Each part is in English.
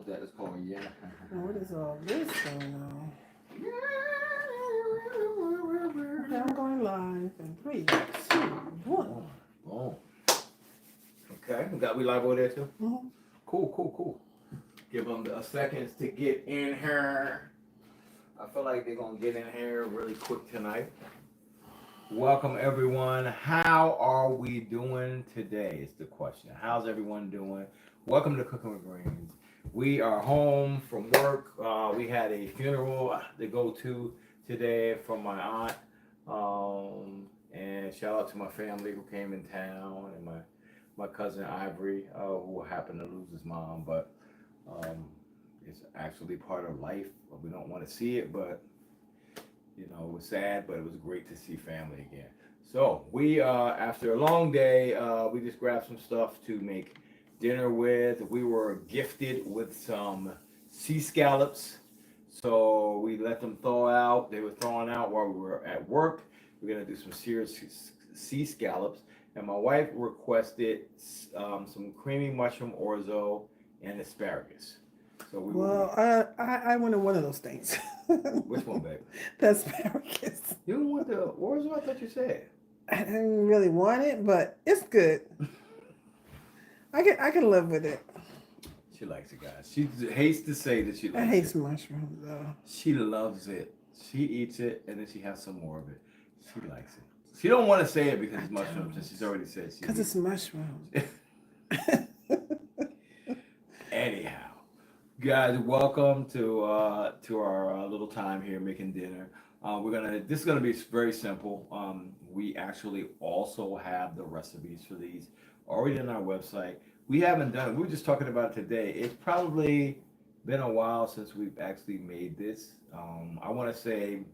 is that? It's called yeah. What is all this going on? Okay, I'm going live in 3, 2, 1. Oh. Okay, we live over there too? Mm-hmm. Cool. Give them a second to get in here. I feel like they're gonna get in here really quick tonight. Welcome everyone. How are we doing today is the question. How's everyone doing? Welcome to Cooking with Greens. We are home from work. We had a funeral to go to today from my aunt. And shout out to my family who came in town and my cousin Ivory, who happened to lose his mom, but it's actually part of life. We don't want to see it, but you know, it was sad, but it was great to see family again. So we, after a long day, we just grabbed some stuff to make dinner with. We were gifted with some sea scallops. So we let them thaw out. They were thawing out while we were at work. We're gonna do some serious sea scallops. And my wife requested some creamy mushroom orzo and asparagus. So I wanted one of those things. Which one, babe? The asparagus. You didn't want the orzo? I thought you said. I didn't really want it, but it's good. I can live with it. She likes it, guys. She hates to say that she likes it. I hate mushrooms, though. She loves it. She eats it, and then she has some more of it. She likes it. She don't want to say it because it's mushrooms, and she's already said she. Because it's mushrooms. Anyhow, guys, welcome to our little time here making dinner. This is gonna be very simple. We actually also have the recipes for these already on our website. We haven't done it. We were just talking about it today. It's probably been a while since we've actually made this. I want to say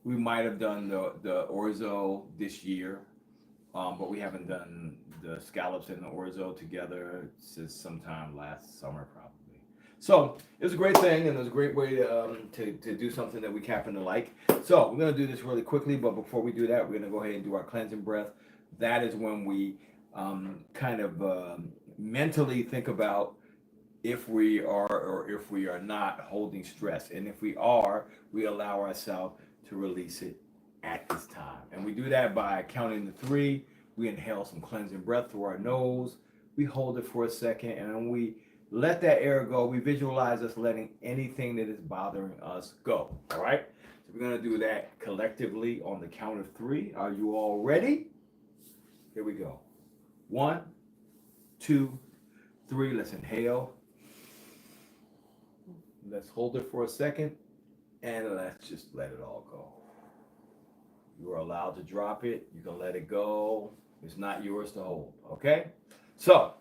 we might have done the orzo this year, but we haven't done the scallops and the orzo together since sometime last summer, probably. So it was a great thing, and it was a great way to do something that we happen to like. So we're gonna do this really quickly, but before we do that, we're gonna go ahead and do our cleansing breath. That is when we kind of mentally think about if we are or if we are not holding stress, and if we are, we allow ourselves to release it at this time. And we do that by counting to 3. We inhale some cleansing breath through our nose. We hold it for a second, and then we let that air go. We visualize us letting anything that is bothering us go. All right? So we're going to do that collectively on the count of 3. Are you all ready? Here we go. 1, 2, 3. Let's inhale. Let's hold it for a second, and let's just let it all go. You are allowed to drop it. You can let it go. It's not yours to hold, okay? So,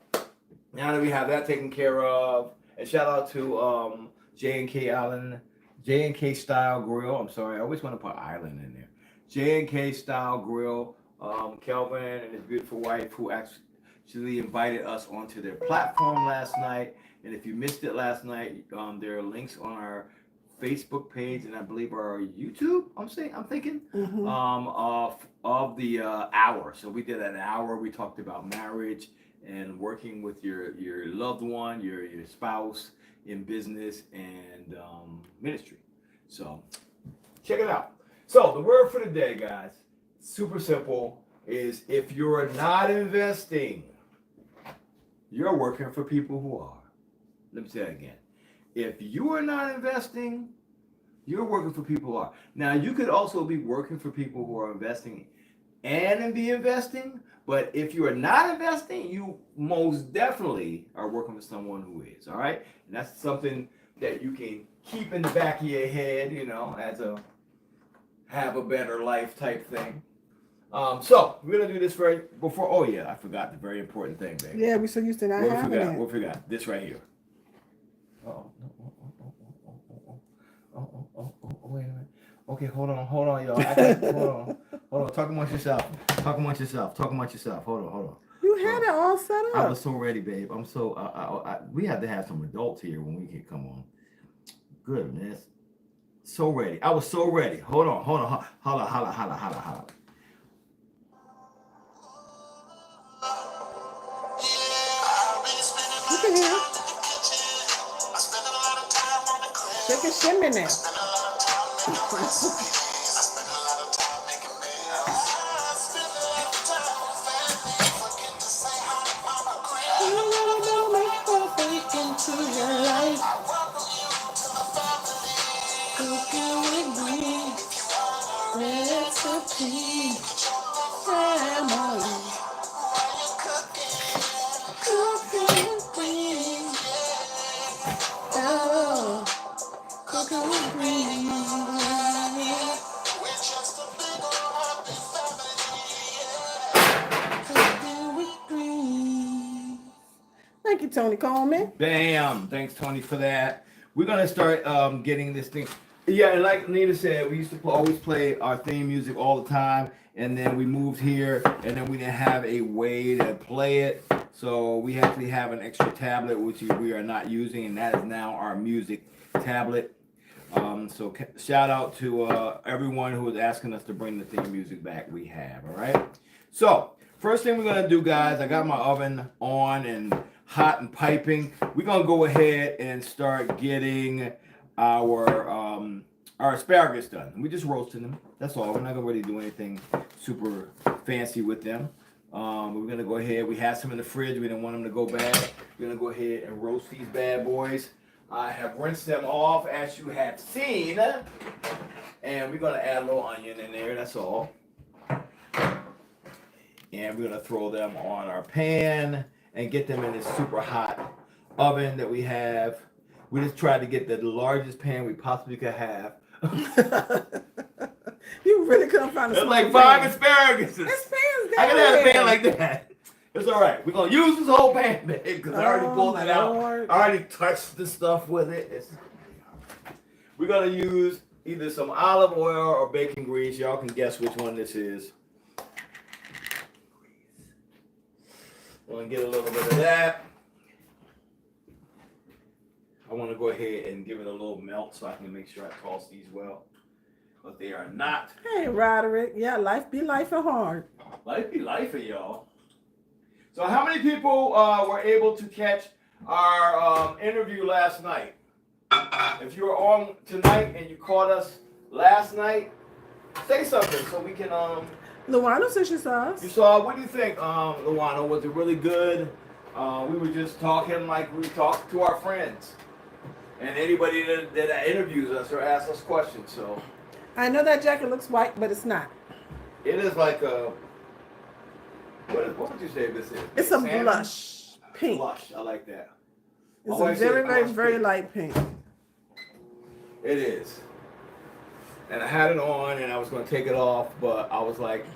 now that we have that taken care of, and shout out to J&K Style Grill. I'm sorry, I always want to put island in there. J&K Style Grill. Kelvin and his beautiful wife, who actually invited us onto their platform last night. And if you missed it last night, there are links on our Facebook page and I believe our YouTube. I'm thinking of the hour. So we did an hour. We talked about marriage and working with your loved one, your spouse in business and ministry. So check it out. So the word for the day, guys, super simple, is if you're not investing, you're working for people who are. Let me say that again. If you are not investing, you're working for people who are. Now, you could also be working for people who are investing and be investing, but if you are not investing, you most definitely are working for someone who is, all right? And that's something that you can keep in the back of your head, you know, as a have a better life type thing. So we're gonna do this before. Oh yeah, I forgot the very important thing, baby. Yeah, we so used to not having it. We forgot this right here. Wait a minute. Okay, hold on, y'all. Hold on. Talk amongst yourself. Hold on. You had it all set up. I was so ready, babe. I'm so. We have to have some adults here when we can come on. Goodness. So ready. I was so ready. Hold on. Holla. You can hear. Shake and shimmy now. Into your life. Cooking with green recipe. Family. Cooking with green. Oh, cooking with green. Cooking with green. Thank you, Tony Coleman. Bam! Thanks, Tony, for that. We're gonna start getting this thing. Yeah, and like Nita said, we used to always play our theme music all the time, and then we moved here, and then we didn't have a way to play it, so we actually have an extra tablet which we are not using, and that is now our music tablet. So shout out to everyone who was asking us to bring the theme music back. We have, all right. So first thing we're gonna do, guys, I got my oven on and hot and piping. We're gonna go ahead and start getting our asparagus done. We just roasting them. That's all. We're not gonna really do anything super fancy with them. We're gonna go ahead. We had some in the fridge. We didn't want them to go bad. We're gonna go ahead and roast these bad boys. I have rinsed them off as you have seen, and we're gonna add a little onion in there. That's all. And we're gonna throw them on our pan and get them in this super hot oven that we have. We just tried to get the largest pan we possibly could have. You really couldn't find a It's small like pan. 5 asparagus. That pan's I down could have a there. pan like that. It's all right. We're gonna use this whole pan, babe, because I already pulled it out. Lord. I already touched the stuff with it. We're gonna use either some olive oil or bacon grease. Y'all can guess which one this is. I'm gonna get a little bit of that. I want to go ahead and give it a little melt so I can make sure I toss these well, but they are not. Hey, Roderick. Yeah, life be life and hard. Life be life for y'all. So how many people were able to catch our interview last night? If you were on tonight and you caught us last night, say something so we can Luana says she saw us. You saw, what do you think, Luana? Was it really good? We were just talking like we talk to our friends. And anybody that interviews us or asks us questions. So I know that jacket looks white, but it's not. it is like a, what would you say this is? It's a Salmon? blush pink. Blush, I like that. It's Oh, a I said very, very, blush very pink. light pink. It is. And I had it on and I was going to take it off, but I was like,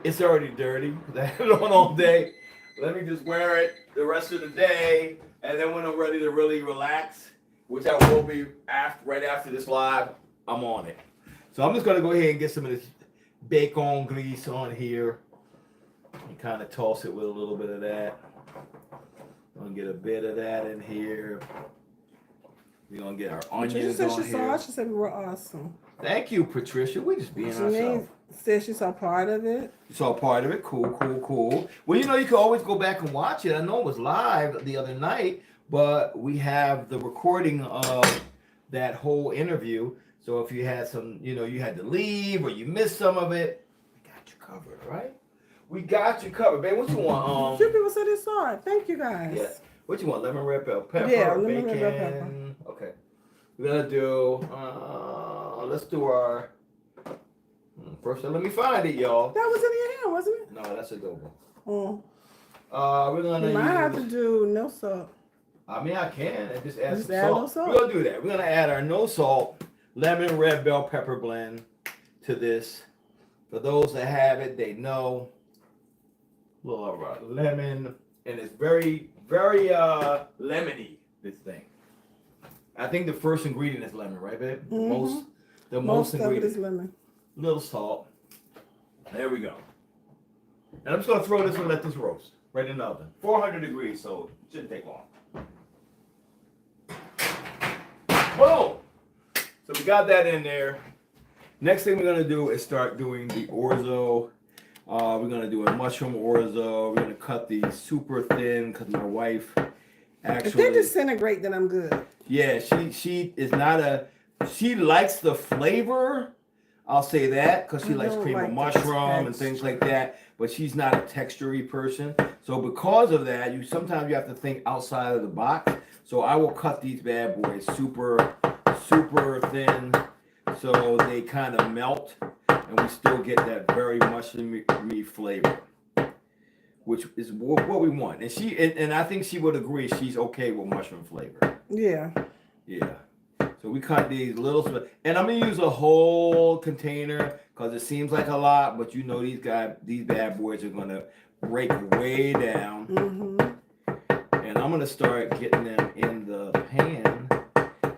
it's already dirty. I had it on all day. Let me just wear it the rest of the day. And then when I'm ready to really relax, which I will be right after this live, I'm on it. So I'm just going to go ahead and get some of this bacon grease on here. And kind of toss it with a little bit of that. I'm going to get a bit of that in here. We're going to get our Patricia onions said on she saw here. us. She said we were awesome. Thank you, Patricia. We just being ourselves. Janine said she saw part of it. You saw part of it. Cool. Well, you know, you can always go back and watch it. I know it was live the other night, but we have the recording of that whole interview. So if you had some, you know, you had to leave or you missed some of it, we got you covered, right? We got you covered, babe. What you want? A few people said they saw it. Thank you guys. Yeah. What you want? Lemon red bell pepper, Yeah, bacon. lemon red bell pepper. Okay. We're gonna do. Let's do our. First, let me find it, y'all. That was in your hand, wasn't it? No, that's adobo. Oh. We're gonna You might have use. to do no salt. I mean, I can and just add Just some add salt. no salt. We're gonna do that. We're gonna add our no salt lemon red bell pepper blend to this. For those that have it, they know. A little lemon, and it's very, very lemony. This thing. I think the first ingredient is lemon, right, babe? Mhm. The Most most of it ingredient. is lemon. Little salt. There we go. And I'm just gonna throw this and let this roast right in the oven. 400 degrees, so it shouldn't take long. Boom! So we got that in there. Next thing we're gonna do is start doing the orzo. We're gonna do a mushroom orzo. We're gonna cut these super thin because my wife Actually, if they disintegrate, then I'm good. yeah, she is not a. She likes the flavor. I'll say that because she likes cream of mushroom and things like that. But she's not a textury person. So because of that, sometimes you have to think outside of the box. So I will cut these bad boys super, super thin, so they kind of melt, and we still get that very mushroomy flavor, which is what we want. And and I think she would agree. She's okay with mushroom flavor. Yeah. Yeah. So we cut these little, and I'm gonna use a whole container because it seems like a lot, but you know these bad boys are gonna break way down. And I'm gonna start getting them in the pan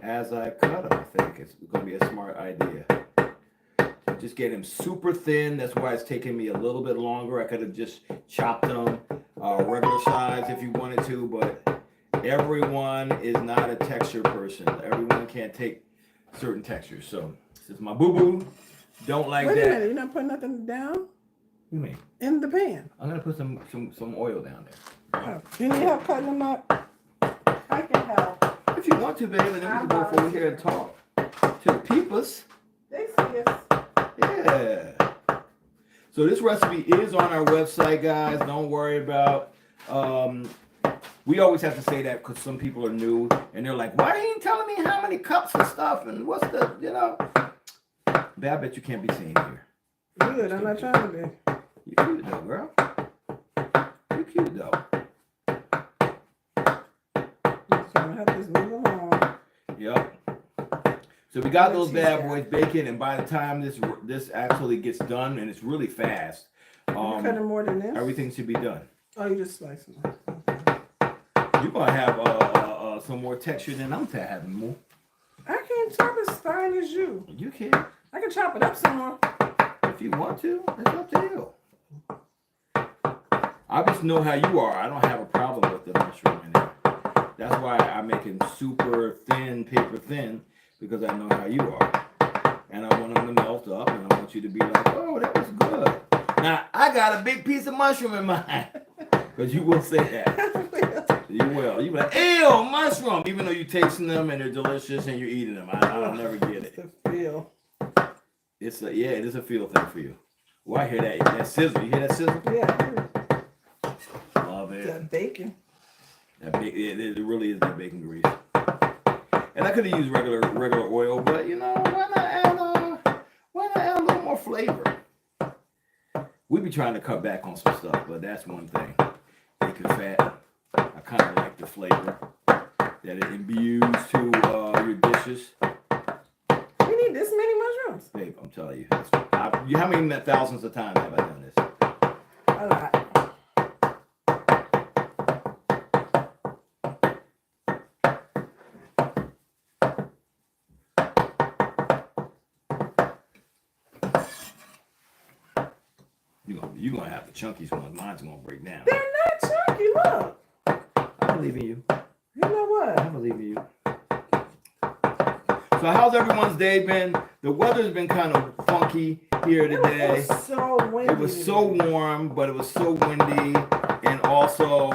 as I cut them. I think it's gonna be a smart idea. So just get them super thin. That's why it's taking me a little bit longer. I could have just chopped them regular size if you wanted to, but everyone is not a texture person. Everyone can't take certain textures. So since my boo-boo don't like that. Wait a minute, you're not putting nothing down? What do you mean? In the pan. I'm gonna put some oil down there. Oh, you need help cutting them up? I can help. If you want to, baby, then we can go over here and talk to the peepers. They see us. Yeah. So this recipe is on our website, guys. Don't worry about. We always have to say that because some people are new and they're like, "Why are you telling me how many cups and stuff and what's the, But I bet you can't be seen here. Good. I'm not trying to be. You're cute though, girl. You're cute though. Just trying to help us move along. Yep. So we got those bad boys baking, and by the time this actually gets done, and it's really fast, You cutting more than this? everything should be done. Oh, you just slice them. You're gonna have some more texture than I'm having more. I can't chop as fine as you. You can, I can chop it up some more. if you want to. It's up to you. I just know how you are. I don't have a problem with the mushroom in it. That's why I make it super thin, paper thin, because I know how you are. And I want them to melt up, and I want you to be like, oh, that was good. Now, I got a big piece of mushroom in mine. Because you will say that. You will. You be like, ew, mushroom. Even though you're tasting them and they're delicious and you're eating them. I'll never get it. It's a feel. It is a feel thing for you. Well, I hear that. That sizzle. You hear that sizzle? Yeah. Love it. That bacon. It really is that bacon grease. And I could have used regular oil, but why not add a little more flavor? We be trying to cut back on some stuff, but that's one thing. Bacon fat. I kind of like the flavor that it imbues to your dishes. You need this many mushrooms? Babe, I'm telling you. How many thousands of times have I done this? A lot. You're going to have the chunkiest ones. Mine's going to break down. They're not chunky. Look. I believe in you. You know what? I believe in you. So how's everyone's day been? The weather's been kind of funky here today. It was so windy. It was so warm, but it was so windy and also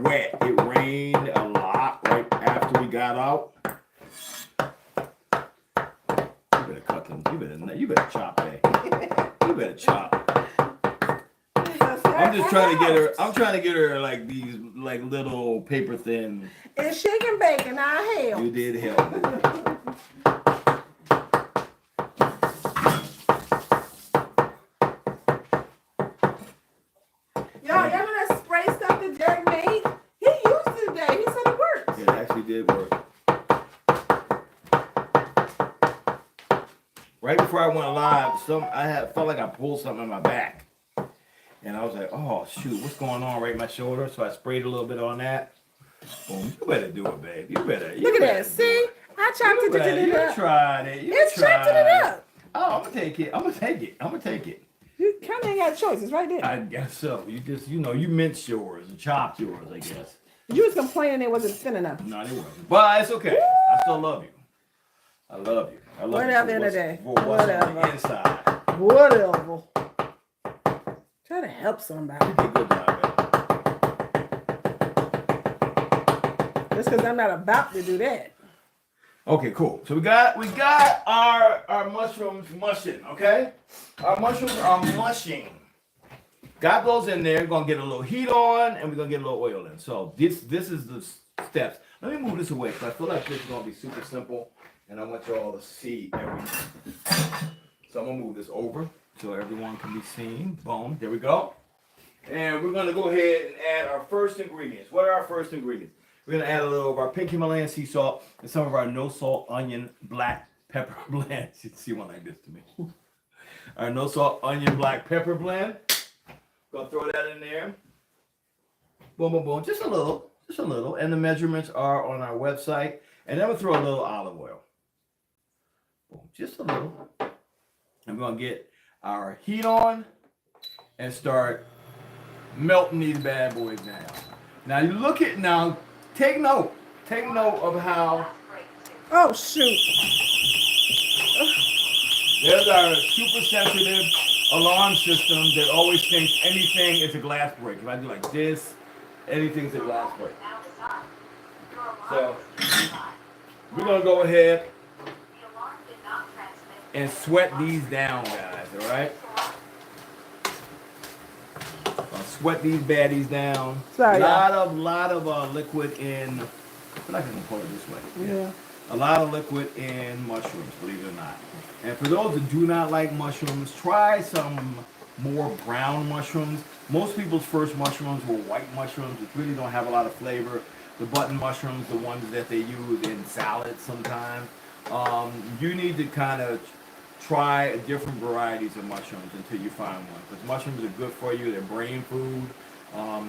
wet. It rained a lot right after we got out. You better cut them. You better chop that. You better chop. I'm just trying to get her. I'm trying to get her like these little paper thin. It's shaking bacon. I help. You did help. Y'all gonna spray stuff that Derek made? He used it today. He said it worked. It actually did work. Right before I went live, felt like I pulled something in my back. And I was like, oh, shoot, what's going on right in my shoulder? So I sprayed a little bit on that. Boom, you better do it, babe. Look at that. See? I chopped it up. You tried it. It's chopped it up. Oh, I'm going to take it. You kind of ain't got choices right there. I guess so. You just, you minced yours and chopped yours, I guess. You was complaining it wasn't thin enough. No, it wasn't. But it's okay. I still love you. I love you. Whatever in the day. Whatever. Inside. Whatever. Try to help somebody. You did a good job, man. Just because I'm not about to do that. Okay, cool. So we got our mushrooms mushing, okay? Our mushrooms are mushing. Got those in there. We're gonna get a little heat on, and we're gonna get a little oil in. So this is the steps. Let me move this away because I feel like this is gonna be super simple, and I want you all to see everything. So I'm gonna move this over so everyone can be seen. Boom. There we go. And we're gonna go ahead and add our first ingredients. What are our first ingredients? We're gonna add a little of our pink Himalayan sea salt and some of our no salt onion black pepper blend. You see one like this to me. Our no salt onion black pepper blend. Gonna throw that in there. Boom, boom, boom. Just a little. And the measurements are on our website. And then we'll throw a little olive oil. Boom, just a little. And we're gonna get our heat on and start melting these bad boys down. Now you look at take note of how. Oh shoot! There's our super sensitive alarm system that always thinks anything is a glass break. If I do like this, anything's a glass break. So we're gonna go ahead and sweat these down, guys. All right. Sweat these baddies down. Sorry, lot of liquid in. I feel like I can pour it this way. Yeah. A lot of liquid in mushrooms, believe it or not. And for those that do not like mushrooms, try some more brown mushrooms. Most people's first mushrooms were white mushrooms, which really don't have a lot of flavor. The button mushrooms, the ones that they use in salads sometimes. You need to kind of try different varieties of mushrooms until you find one. Because mushrooms are good for you. They're brain food. A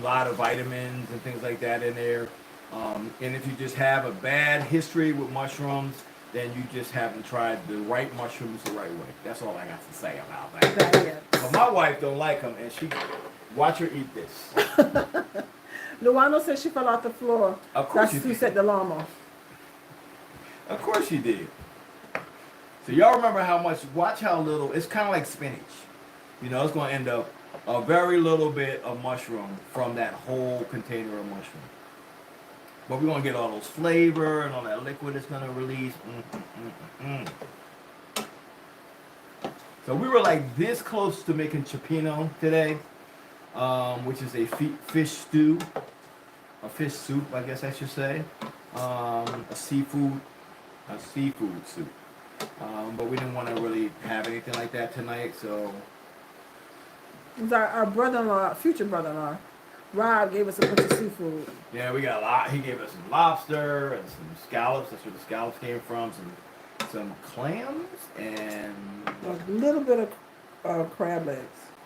lot of vitamins and things like that in there. And if you just have a bad history with mushrooms, then you just haven't tried the right mushrooms the right way. That's all I got to say about that. But my wife don't like them, and she watch her eat this. Luano said she fell off the floor. Of course That's who set the alarm off. Of course she did. So y'all remember how much? Watch how little. It's kind of like spinach. You know, it's going to end up a very little bit of mushroom from that whole container of mushroom. But we're going to get all those flavor and all that liquid it's going to release. So we were like this close to making cioppino today, which is a fish stew, a fish soup, I guess I should say, a seafood soup. But we didn't want to really have anything like that tonight, so. It was our brother-in-law, future brother-in-law. Rob gave us a bunch of seafood. Yeah, we got a lot. He gave us some lobster and some scallops. That's where the scallops came from. Some clams and A little bit of crab legs.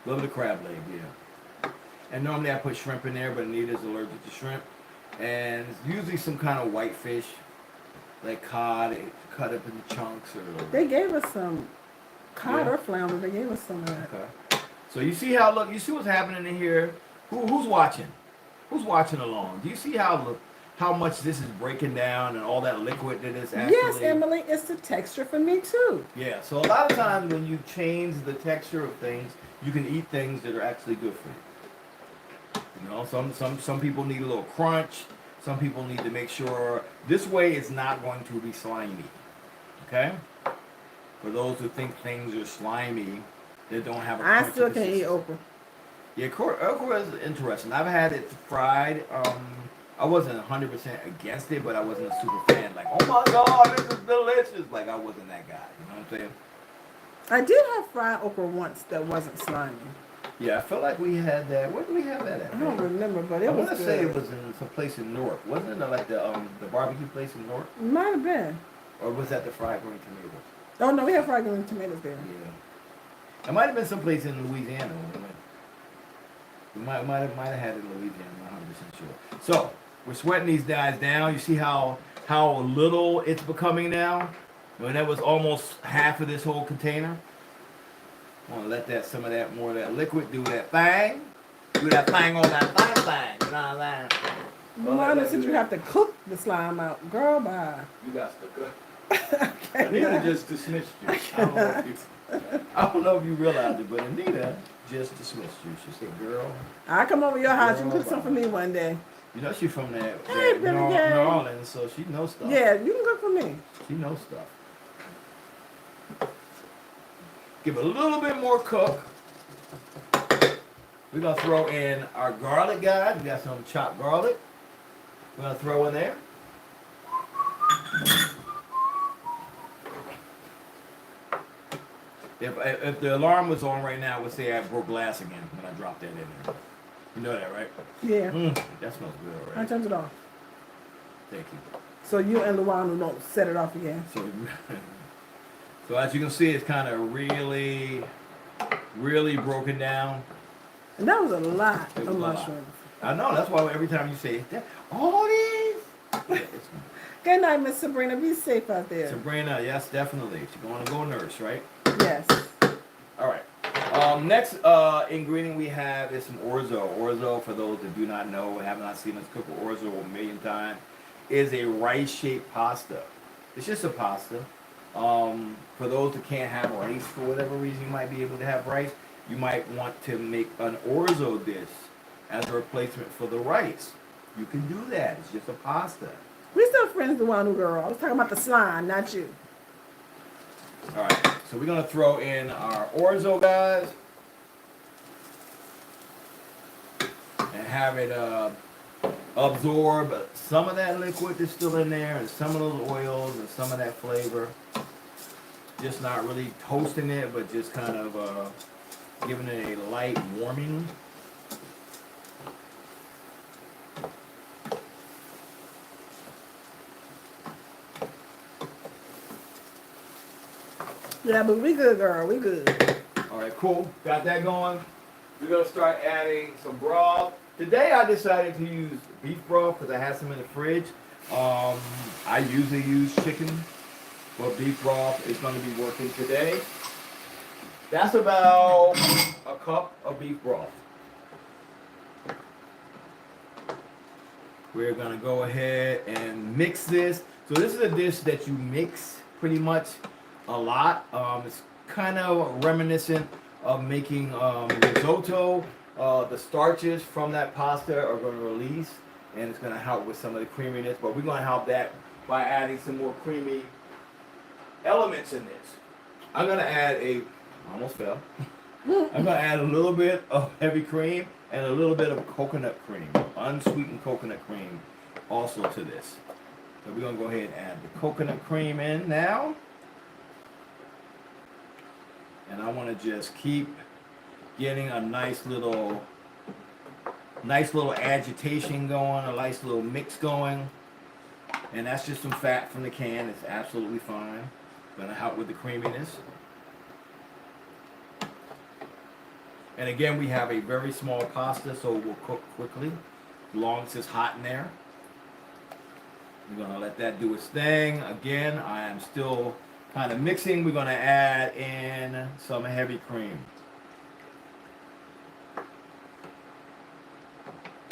A little bit of crab leg, yeah. And normally I put shrimp in there, but Anita's allergic to shrimp. And it's usually some kind of white fish, like cod, cut up in chunks. Or they gave us some cod or flounder. They gave us some of that. Okay. So you see what's happening in here? Who's watching? Who's watching along? Do you see how much this is breaking down and all that liquid that is actually? Yes, Emily, it's the texture for me too. Yeah, so a lot of times when you change the texture of things, you can eat things that are actually good for you. You know, some people need a little crunch. Some people need to make sure this way it's not going to be slimy. Okay? For those who think things are slimy, they don't have a crunch. I still can't eat okra. Yeah, okra is interesting. I've had it fried. I wasn't 100% against it, but I wasn't a super fan. Like, oh my God, this is delicious. Like, I wasn't that guy. You know what I'm saying? I did have fried okra once that wasn't slimy. Yeah, I felt like we had that. Where did we have that at? I don't remember, but it was good. I want to say it was in some place in Newark. Wasn't it like the barbecue place in Newark? Might have been. Or was that the fried green tomatoes? Oh, no, we have fried green tomatoes there. Yeah. It might have been someplace in Louisiana. We might have had it in Louisiana. I'm not 100% sure. So, we're sweating these guys down. You see how little it's becoming now? When that was almost half of this whole container. I want to let some of that more of that liquid do that thing. Do that thing on that thing. You know what I'm saying? Well, since you have to cook the slime out, girl, bye. You got to cook. Anita just dismissed you. I don't know if you realized it, but Anita just dismissed you. She said, girl. I'll come over your house. You girl, cook some for me one day. You know she's from that Hey, New Billy Gay. Orleans, so she knows stuff. Yeah, you can cook for me. She knows stuff. Give it a little bit more cook. We're gonna throw in our garlic, guys. We got some chopped garlic. We're gonna throw in there. If the alarm was on right now, I would say I broke glass again when I dropped that in there. You know that, right? Yeah. That smells good I already. turned it off. Thank you. So you and Luana don't set it off again. So as you can see, it's kind of really broken down. And that was a lot It was of a lot. mushrooms. I know, that's why every time you say, all these? Good night, Miss Sabrina. Be safe out there. Sabrina, yes, definitely. She's going to go nurse, right? Yes. All right. Next ingredient we have is some orzo. Orzo, for those that do not know, have not seen us cook orzo a million times, is a rice-shaped pasta. It's just a pasta. For those that can't have rice for whatever reason, you might be able to have rice. You might want to make an orzo dish as a replacement for the rice. You can do that. It's just a pasta. We still friends with Luana girl. I was talking about the slime, not you. All right. So we're gonna throw in our orzo, guys, and have it absorb some of that liquid that's still in there, and some of those oils, and some of that flavor. Just not really toasting it, but just kind of giving it a light warming. Yeah, but we good, girl. We good. All right, cool. Got that going. We're gonna start adding some broth. Today I decided to use beef broth because I had some in the fridge. I usually use chicken, but beef broth is gonna be working today. That's about a cup of beef broth. We're gonna go ahead and mix this. So this is a dish that you mix pretty much a lot. It's kind of reminiscent of making risotto. The starches from that pasta are going to release, and it's going to help with some of the creaminess. But we're going to help that by adding some more creamy elements in this. I'm going to add almost fell. I'm going to add a little bit of heavy cream and a little bit of coconut cream, unsweetened coconut cream, also to this. So we're going to go ahead and add the coconut cream in now. And I want to just keep getting a nice little agitation going, a nice little mix going. And that's just some fat from the can. It's absolutely fine. Gonna help with the creaminess. And again, we have a very small pasta, so it will cook quickly, as long as it's hot in there. We're gonna let that do its thing. Again, I am still kind of mixing. We're going to add in some heavy cream.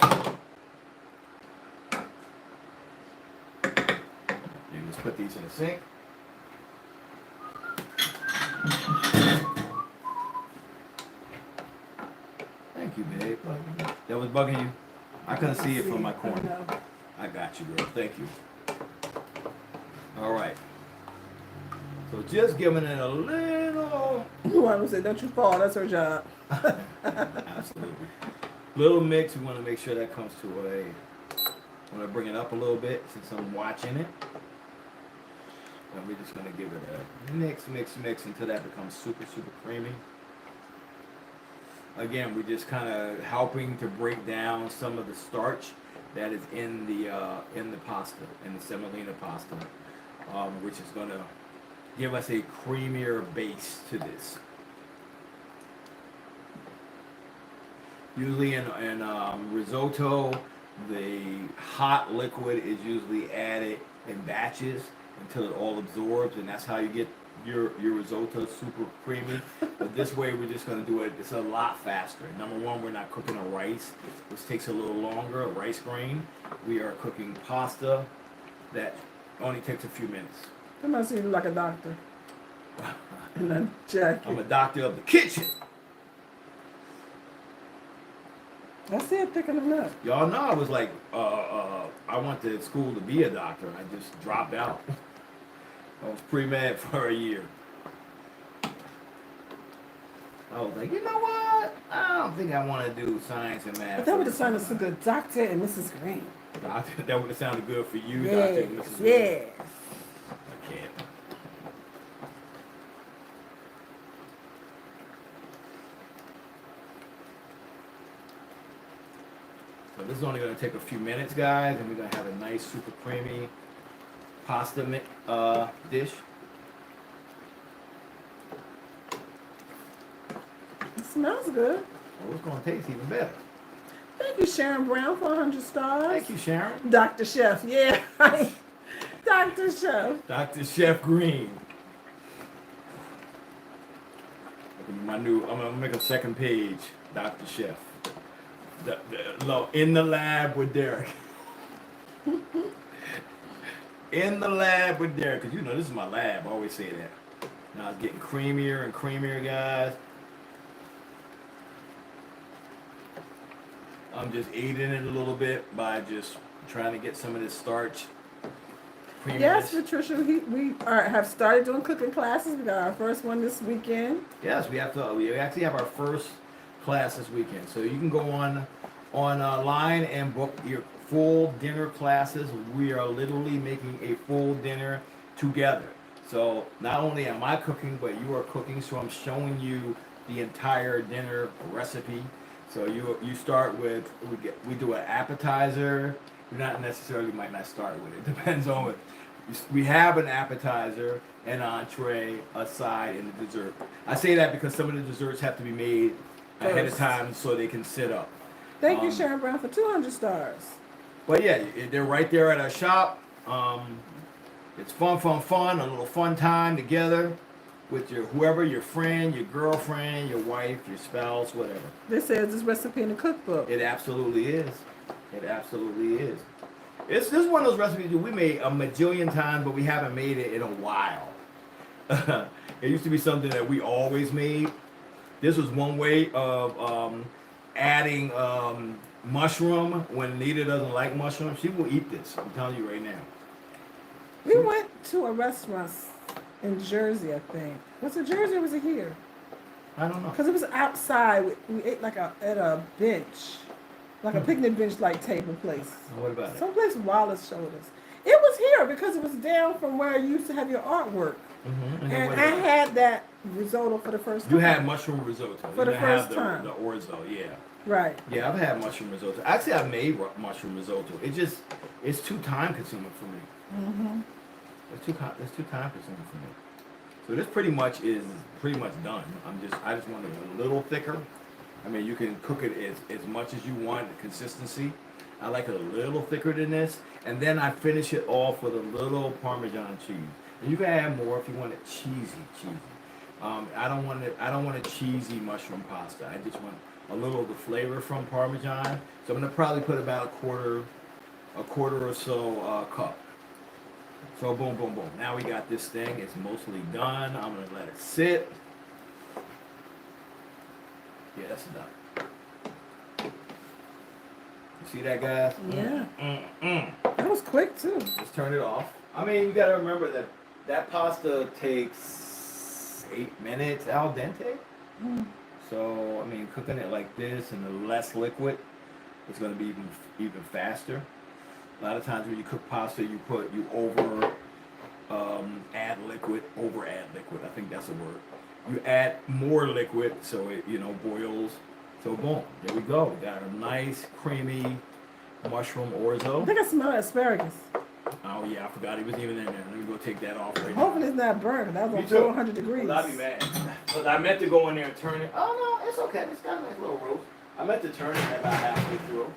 You just put these in the sink. Thank you, babe. That was bugging you? I couldn't see it from my corner. I got you, girl. Thank you. All right. So just giving it a little. Luana said, "Don't you fall? That's her job." Absolutely. Little mix. We want to make sure that comes to a. I want to bring it up a little bit since I'm watching it. And we're just going to give it a mix until that becomes super creamy. Again, we're just kind of helping to break down some of the starch that is in the pasta, in the semolina pasta, which is going to give us a creamier base to this. Usually in risotto, the hot liquid is usually added in batches until it all absorbs, and that's how you get your risotto super creamy. But this way, we're just going to do it. It's a lot faster. Number one, we're not cooking a rice, which takes a little longer, a rice grain. We are cooking pasta that only takes a few minutes. That must seem like a doctor. In a jacket. I'm a doctor of the kitchen. That's it, picking them up. Y'all know I was like, I went to school to be a doctor. And I just dropped out. I was pre-med for a year. I was like, you know what? I don't think I want to do science and math. But that would have sounded so good, Dr. and Mrs. Green. That would have sounded good for you, Yes, Dr. and Mrs. yes. I can't. So this is only going to take a few minutes, guys, and we're going to have a nice, super creamy pasta dish. It smells good. Oh, it's going to taste even better. Thank you, Sharon Brown, for 100 stars. Thank you, Sharon. Dr. Chef, yeah. Dr. Chef. Dr. Chef Green. I'm gonna make a second page, Dr. Chef. In the lab with Derek. In the lab with Derek, because you know this is my lab. I always say that. Now it's getting creamier and creamier, guys. I'm just aiding it a little bit by just trying to get some of this starch. Yes, Patricia, we have started doing cooking classes. We got our first one this weekend. Yes, we actually have our first class this weekend. So you can go online and book your full dinner classes. We are literally making a full dinner together. So not only am I cooking, but you are cooking. So I'm showing you the entire dinner recipe. So you start with we do an appetizer. We not necessarily might not start with it. Depends on what. We have an appetizer, an entree, a side, and a dessert. I say that because some of the desserts have to be made ahead of time so they can sit up. Thank you, Sharon Brown, for 200 stars. But yeah, they're right there at our shop. It's fun, a little fun time together with whoever, your friend, your girlfriend, your wife, your spouse, whatever. This says this recipe in the cookbook. It absolutely is. It absolutely is. This is one of those recipes that we made a majillion times, but we haven't made it in a while. It used to be something that we always made. This was one way of adding mushroom when Nita doesn't like mushroom. She will eat this. I'm telling you right now. We went to a restaurant in Jersey, I think. Was it Jersey or was it here? I don't know. Because it was outside. We ate like at a bench. Like a picnic bench like table place. What about it? Someplace Wallace showed us. It was here because it was down from where you used to have your artwork. Mm-hmm. And I had that risotto for the first time. You had mushroom risotto. For the first time. The orzo, yeah. Right. Yeah, I've had mushroom risotto. Actually, I made mushroom risotto. It's too time consuming for me. Mm-hmm. It's too time consuming for me. So this pretty much is done. I just want it a little thicker. I mean, you can cook it as much as you want, the consistency. I like it a little thicker than this. And then I finish it off with a little Parmesan cheese. And you can add more if you want it cheesy. I don't want a cheesy mushroom pasta. I just want a little of the flavor from Parmesan. So I'm gonna probably put about a quarter or so cup. So boom, boom, boom. Now we got this thing. It's mostly done. I'm gonna let it sit. Yeah, that's done. You see that, guys? Yeah. That was quick too. Just turn it off. I mean, you gotta remember that pasta takes 8 minutes al dente. Mm. So, I mean, cooking it like this and the less liquid, it's gonna be even faster. A lot of times when you cook pasta, you add liquid. I think that's a word. You add more liquid so it boils. So boom, there we go. We got a nice creamy mushroom I orzo. think I smell asparagus. Oh yeah, I forgot he was even in there. Let me go take that off right now. Hopefully it's not burned. That was Me on too. 400 degrees. Well, I'd be mad. But I meant to go in there and turn it. Oh no, it's okay. It's got a nice little roast. I meant to turn it about halfway through.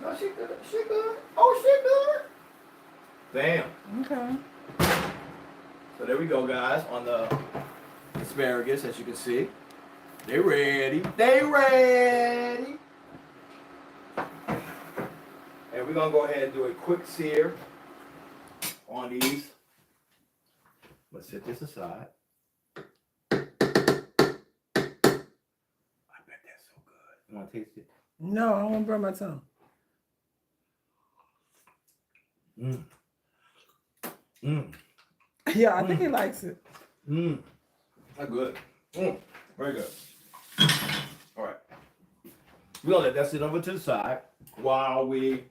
No, she good. She good. Oh, she good. Bam. Okay. So there we go, guys, on the asparagus, as you can see. They ready. And we're going to go ahead and do a quick sear on these. Let's set this aside. I bet that's so good. You want to taste it? No, I won't burn my tongue. Mm. Mm. Yeah, I think he likes it. Mm. That's good. Very good. All right. We're gonna let that sit over to the side while we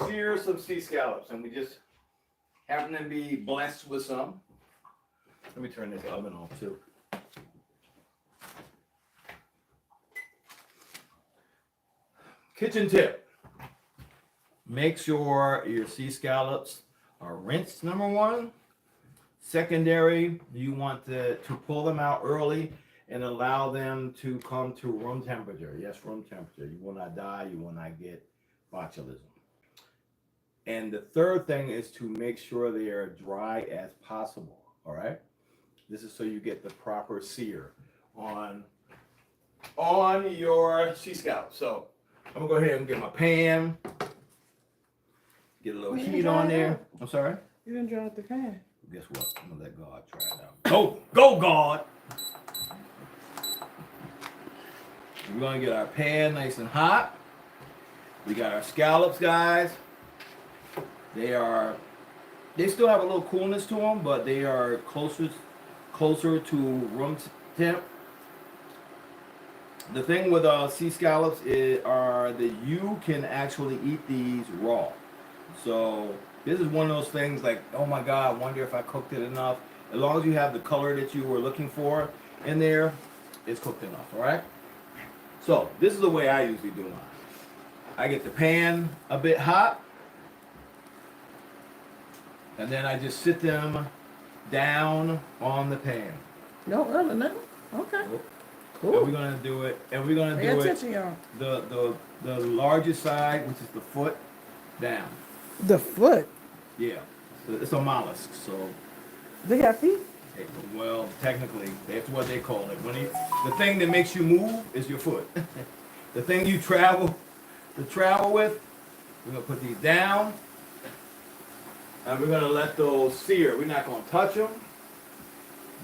sear some sea scallops, and we just happen to be blessed with some. Let me turn this oven off too. Kitchen tip. Make sure your sea scallops are rinsed, number one. Secondary, you want to pull them out early and allow them to come to room temperature. Yes, room temperature. You will not die. You will not get botulism. And the third thing is to make sure they are dry as possible. All right. This is so you get the proper sear on your sea scallops. So I'm gonna go ahead and get my pan. Get a little heat on there. I'm sorry. You didn't dry out the pan. Guess what? I'm gonna let God try it out. Go, God! We're gonna get our pan nice and hot. We got our scallops, guys. They still have a little coolness to them, but they are closer to room temp. The thing with sea scallops are that you can actually eat these raw. So this is one of those things like, oh my God, I wonder if I cooked it enough. As long as you have the color that you were looking for in there, it's cooked enough, all right? So this is the way I usually do mine. I get the pan a bit hot, and then I just sit them down on the pan. No, early now. Okay. Cool. And we're gonna do it, Pay attention, y'all. the largest side, which is the foot, down. The foot. Yeah, it's a mollusk, so. They have feet? Well, technically, that's what they call it. The thing that makes you move is your foot. The thing you travel with, we're gonna put these down, and we're gonna let those sear. We're not gonna touch them.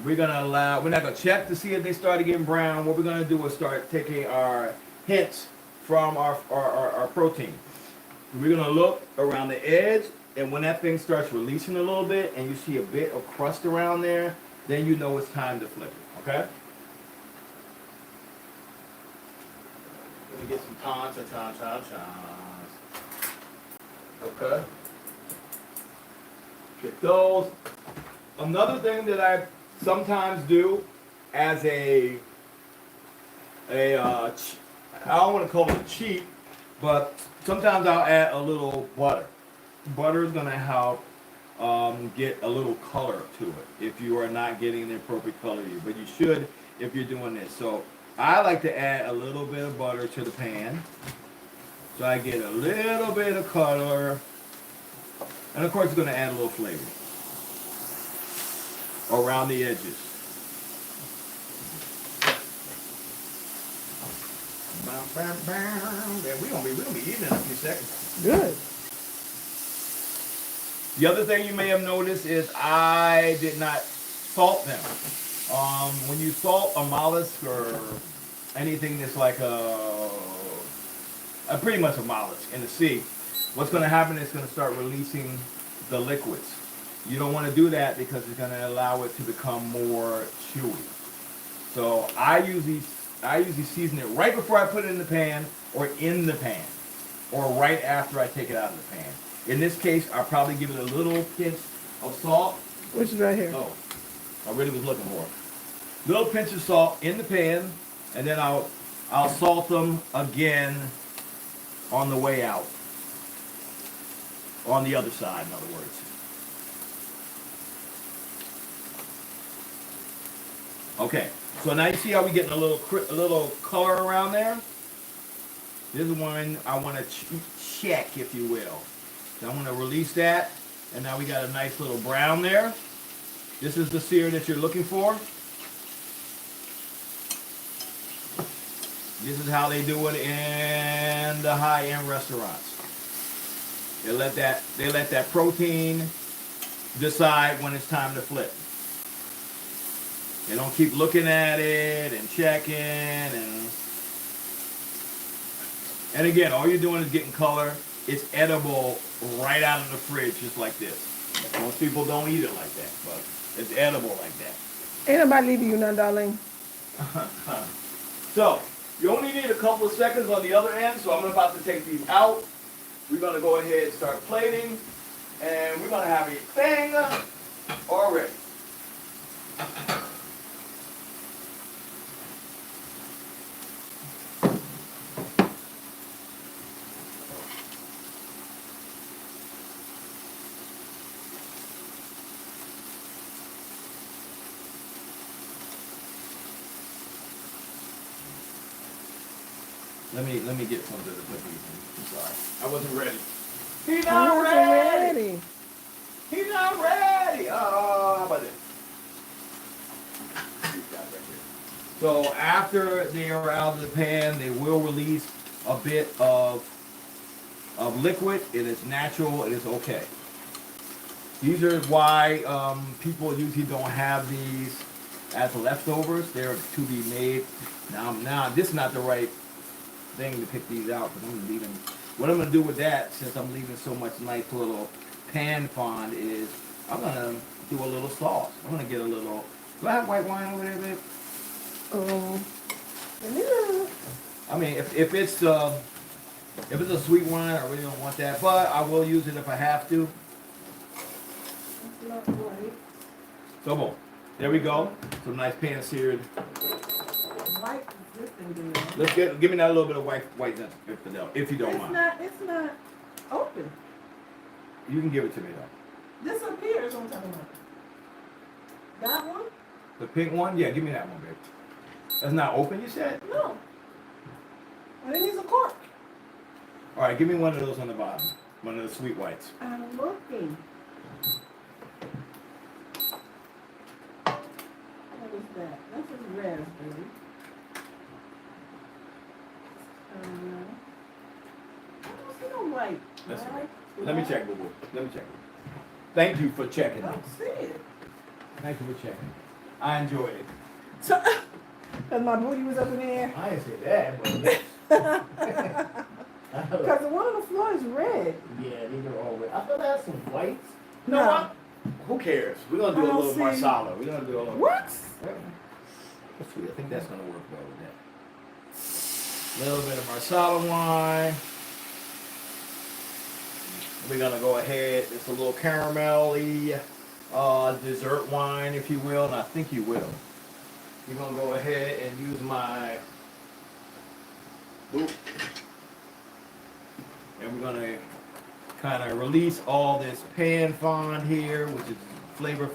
We're not gonna check to see if they started getting brown. What we're gonna do is start taking our hints from our protein. We're gonna look around the edge, and when that thing starts releasing a little bit and you see a bit of crust around there, then you know it's time to flip it, okay? Let me get some tons. Okay. Get those. Another thing that I sometimes do as I don't want to call it a cheat, but sometimes I'll add a little butter. Butter is going to help get a little color to it if you are not getting the appropriate color, but you should if you're doing this. So I like to add a little bit of butter to the pan, so I get a little bit of color, and of course it's going to add a little flavor around the edges. Man, we're gonna be eating in a few seconds. Good. The other thing you may have noticed is I did not salt them. When you salt a mollusk or anything that's like pretty much a mollusk in the sea, what's going to happen is it's going to start releasing the liquids. You don't want to do that because it's going to allow it to become more chewy. So I usually season it right before I put it in the pan, or in the pan, or right after I take it out of the pan. In this case, I'll probably give it a little pinch of salt. Which is right here. Oh, I really was looking for it. Little pinch of salt in the pan, and then I'll salt them again on the way out. On the other side, in other words. Okay, so now you see how we're getting a little color around there? This is one I want to check, if you will. So I'm going to release that, and now we got a nice little brown there. This is the sear that you're looking for. This is how they do it in the high-end restaurants. They let that protein decide when it's time to flip. They don't keep looking at it and checking and And again, all you're doing is getting color. It's edible right out of the fridge, just like this. Most people don't eat it like that, but it's edible like that. Ain't nobody leaving you none, Darlene. So, you only need a couple of seconds on the other end, so I'm about to take these out. We're going to go ahead and start plating, and we're going to have a thing already. Let me get something to put these in. I'm sorry. I wasn't ready. He's not ready. He's not ready. Oh, how about this? So after they are out of the pan, they will release a bit of liquid. It is natural. It is okay. These are why people usually don't have these as leftovers. They're to be made. Now this is not the right thing to pick these out because I'm leaving. What I'm gonna do with that, since I'm leaving so much nice little pan fond, is I'm gonna do a little sauce. I'm gonna get a little. Do I have white wine over there, babe? Yeah. I mean, if it's a sweet wine, I really don't want that, but I will use it if I have to. That's not white. So boom, there we go. Some nice pan seared. White is this thing doing? Let's give me that little bit of whiteness, if you don't mind. It's not open. You can give it to me though. This up here is what I'm talking about. That one? The pink one? Yeah, give me that one, babe. That's not open, you said? No. Well, it needs a cork. All right, give me one of those on the bottom. One of the sweet whites. I'm looking. What is that? That's just raspberry. I don't see no white. Let me check, boo-boo. Let me check. Thank you for checking. I don't see it. Thank you for checking. I enjoyed it. So, because my booty was up in the air. I didn't say that, but... Because the one on the floor is red. Yeah, these are all red. I thought I had some whites. No. What? Who cares? We're going to do a little marsala. We're going to do a little... What? That's sweet. I think that's going to work well with that. A little bit of marsala wine. We're going to go ahead. It's a little caramel-y dessert wine, if you will, and I think you will. You're going to go ahead and use my... Boop. And we're going to kind of release all this pan fond here, which is flavor.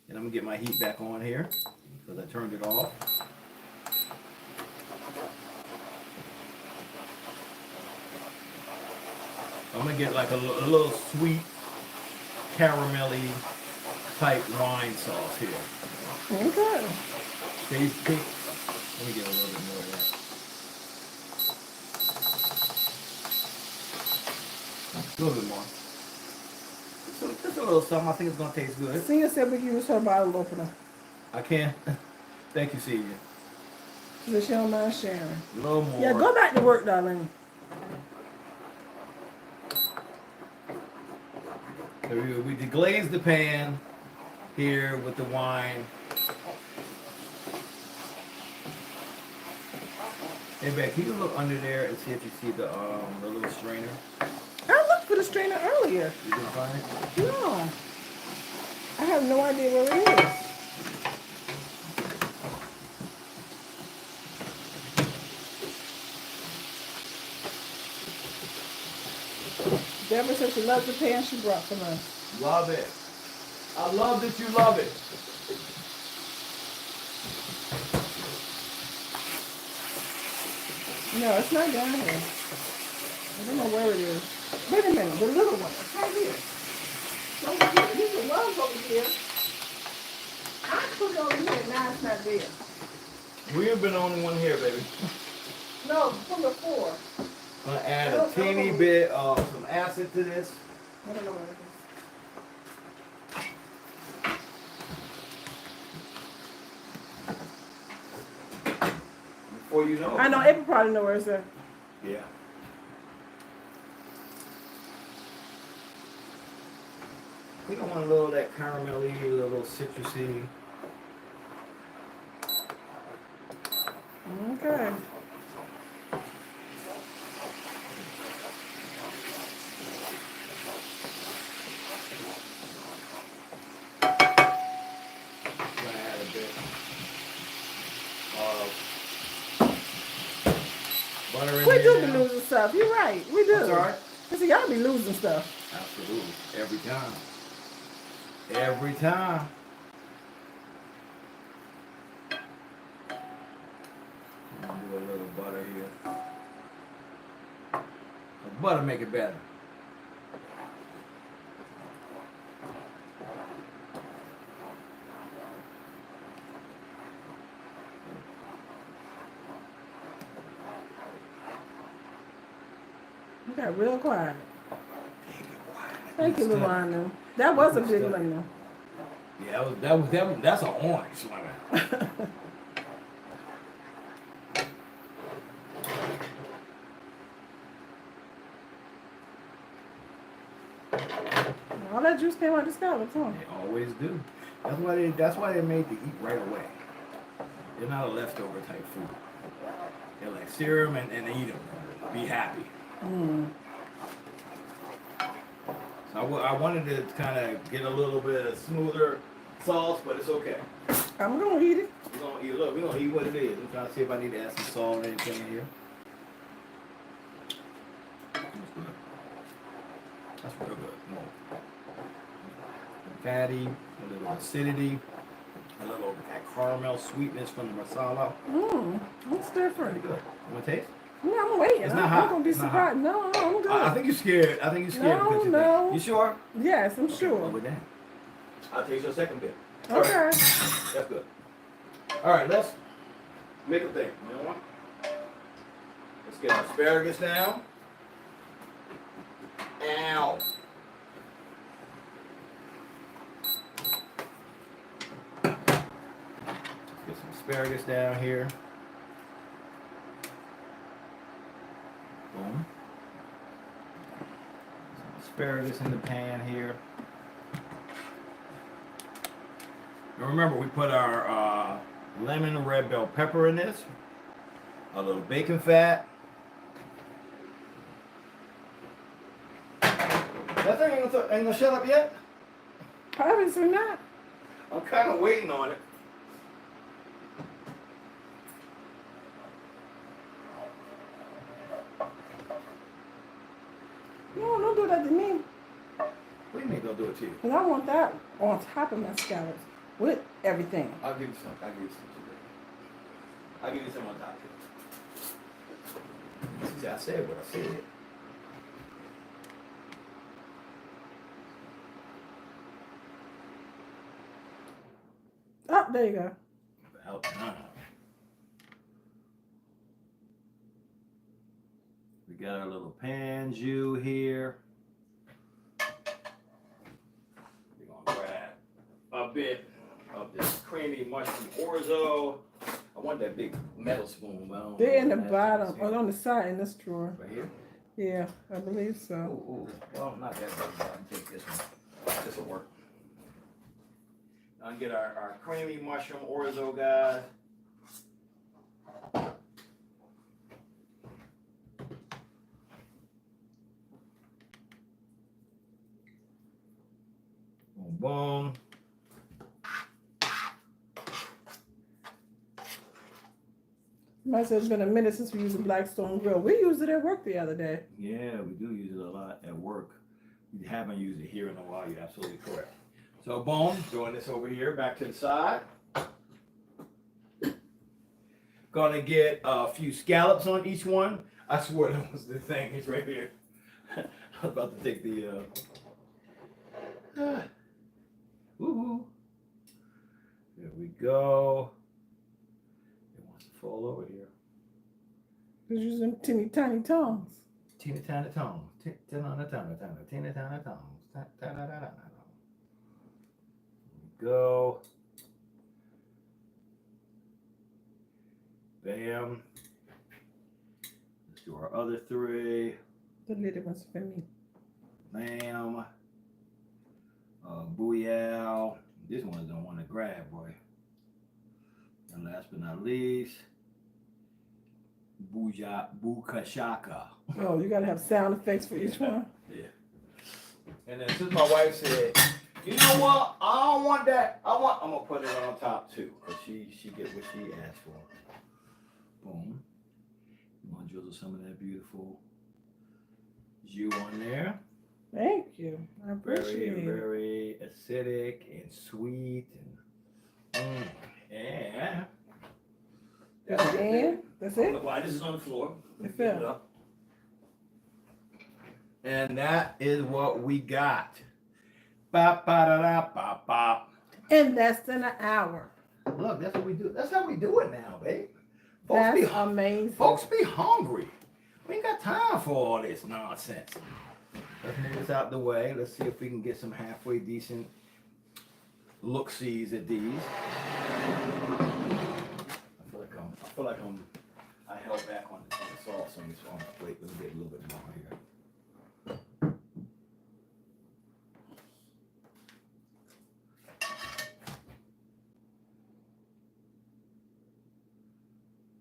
And I'm going to get my heat back on here because I turned it off. I'm going to get like a little sweet, caramelly type wine sauce here. Okay. Taste pink. Let me get a little bit more of that. A little bit more. Just a little something. I think it's going to taste good. Cena said we can use her bottle opener. I can. Thank you, Celia. She said she don't mind sharing. A little more. Yeah, go back to work, darling. So we deglaze the pan here with the wine. Hey, Beck, can you look under there and see if you see the little strainer? I looked for the strainer earlier. You didn't find it? No. I have no idea where it is. Deborah said she loves the pan she brought from us. Love it. I love that you love it. No, it's not down here. I don't know where it is. Wait a minute, the little one. It's right here. Over here. These are ones over here. I put it over here, now it's not there. We've been on one here, baby. No, from the four. I'm gonna add a teeny bit of some acid to this. I don't know where it is. before you know it. I know April probably know where it's at. Yeah. We don't want a little of that caramelly, a little citrusy. Okay. Gonna add a bit of butter in We there do be now. losing stuff. You're right. We do. That's all right. I said, y'all be losing stuff. Absolutely. Every time. Every time. I'm gonna do a little butter here. The butter make it better. You got real quiet. Thank you, Luana. That was a big one, though. Yeah, that's an orange lemon. All that juice came out the scallops, huh? They always do. That's why they made to eat right away. They're not a leftover type food. They're like sear them and eat them. Be happy. Mm. So I wanted to kind of get a little bit of smoother sauce, but it's okay. I'm gonna eat it. We're gonna eat. Look, we're gonna eat what it is. I'm trying to see if I need to add some salt or anything in here. That's real good. More. Fatty, a little acidity, a little that caramel sweetness from the masala. That's Pretty different. good. You want to taste? No, I'm waiting. It's not I'm hot. gonna be It's not surprised. No, I'm good. I think you're scared. I think you're scared No, because you no. think. You sure? Yes, I'm Okay, sure. well, with that, I'll taste your second bit. Okay. That's good. All right, let's make a thing. You know what? Let's get our asparagus down. Ow. Get some asparagus down here. Boom. Some asparagus in the pan here. Now remember, we put our lemon and red bell pepper in this. A little bacon fat. That thing ain't gonna shut up yet? Obviously not. I'm kind of waiting on it. No, don't do that to me. What do you mean don't do it to you? Because I want that on top of my scallops with everything. I'll give you some. I'll give you some today. I'll give you some on top too. See, I said what I said. Oh, there you go. About time. We got our little pan jus here. We're gonna grab a bit of this creamy mushroom orzo. I want that big metal spoon. But I don't They're know in the what that bottom, is or here. on the side in this drawer. Right here. Yeah, I believe so. Ooh. Well, not that big. But I'll take this one. This will work. I'll get our creamy mushroom orzo, guys. Boom, boom. Must have been a minute since we used a Blackstone grill. We used it at work the other day. Yeah, we do use it a lot at work. We haven't used it here in a while. You're absolutely correct. So, boom, throwing this over here, back to the side. Gonna get a few scallops on each one. I swear that was the thing. It's right here. I was about to take the. Woohoo! There we go. It wants to fall over here. We're using teeny tiny tongs. Teeny tiny tongs. Teeny tiny tongs. Teeny tiny tongs. There we go. Bam. do our other three. The little one's for me. Lamb. Booyah. This one don't want to grab, boy. And last but not least, Bukashaka. Oh, you gotta have sound effects for each one. Yeah. And then since my wife said, you know what? I don't want that. I'm gonna put it on top too, cause she get what she asked for. Boom. You want to drizzle some of that beautiful jus on there. Thank you. I Very, appreciate it. very acidic and sweet and yeah. That's it? That's it? Why this is on the floor? It fell. And that is what we got. Bop, ba, da, da, bop, bop. In less than an hour. Look, that's what we do. That's how we do it now, babe. That's amazing. Folks be hungry. We ain't got time for all this nonsense. Let's move this out the way. Let's see if we can get some halfway decent look-sees at these. I feel like I held back on the sauce on this one. Wait, let me get a little bit more here.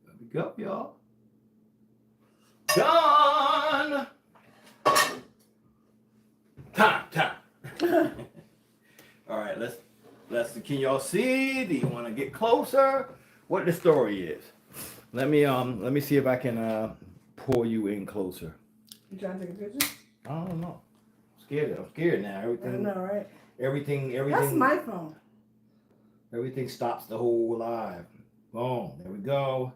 There we go, y'all. Done. Time. All right, let's. Can y'all see? Do you want to get closer? What the story is? Let me see if I can pull you in closer. You trying to take a picture? I don't know. I'm scared now. Everything. I know, right? Everything. That's my phone. Everything stops the whole live. Boom. There we go.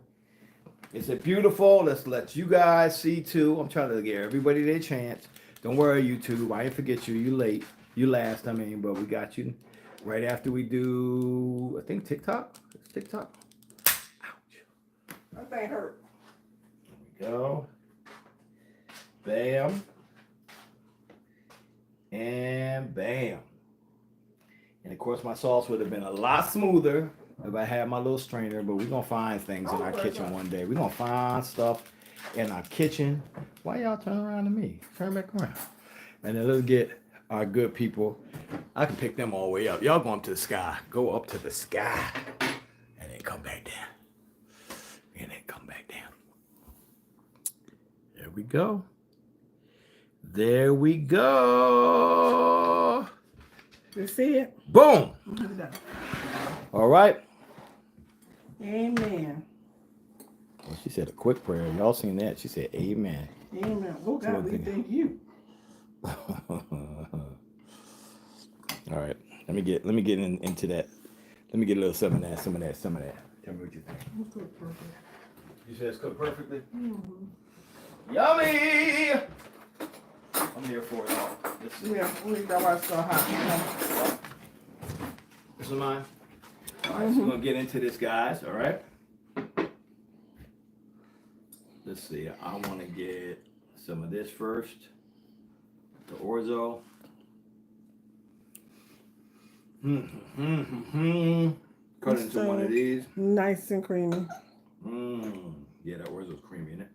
Is it beautiful? Let's let you guys see too. I'm trying to give everybody their chance. Don't worry, YouTube. I didn't forget you. You late. You last. But we got you right after we do. I think TikTok. It's TikTok. Ouch. That thing hurt. There we go. Bam. And bam. And of course, my sauce would have been a lot smoother if I had my little strainer, but we're going to find things in our kitchen one day. We're going to find stuff in our kitchen. Why y'all turn around to me? Turn back around. And then let's get our good people. I can pick them all the way up. Y'all go up to the sky. Go up to the sky. And then come back down. And then come back down. There we go. There we go. You see it? Boom. All right. Amen. Well, she said a quick prayer. Y'all seen that? She said, "Amen." Amen. Oh God, we thank you. All right. Let me get into that. Let me get a little some of that. Tell me what you think. It's cooked perfect. You said it's cooked perfectly. Mm-hmm. Yummy. I'm here for it all. Yeah, we got why it's so hot. This is mine. All right, so we're gonna get into this, guys. All right. Let's see. I want to get some of this first. The Orzo. Cut into one of these. Nice and creamy. Yeah, that Orzo's creamy, isn't it?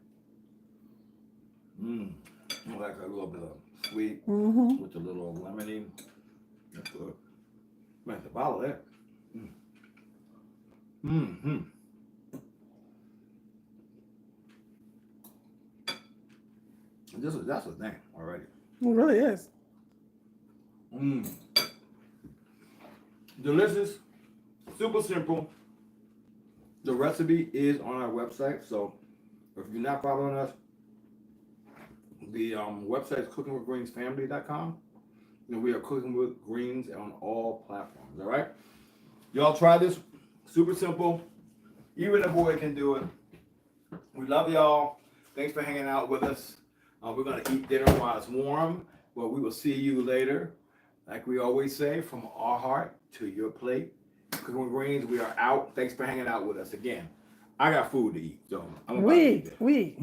I like a little bit of sweet with a little lemony. That's good. Man, the bottle there. That's the thing already. It really is. Delicious, super simple. The recipe is on our website, so if you're not following us, the website is cookingwithgreensfamily.com. And we are Cooking with Greens on all platforms, all right? Y'all try this. Super simple. Even a boy can do it. We love y'all. Thanks for hanging out with us. We're going to eat dinner while it's warm, but we will see you later. Like we always say, from our heart to your plate. Cooking with Greens, we are out. Thanks for hanging out with us again. I got food to eat, so I'm about to eat it. We.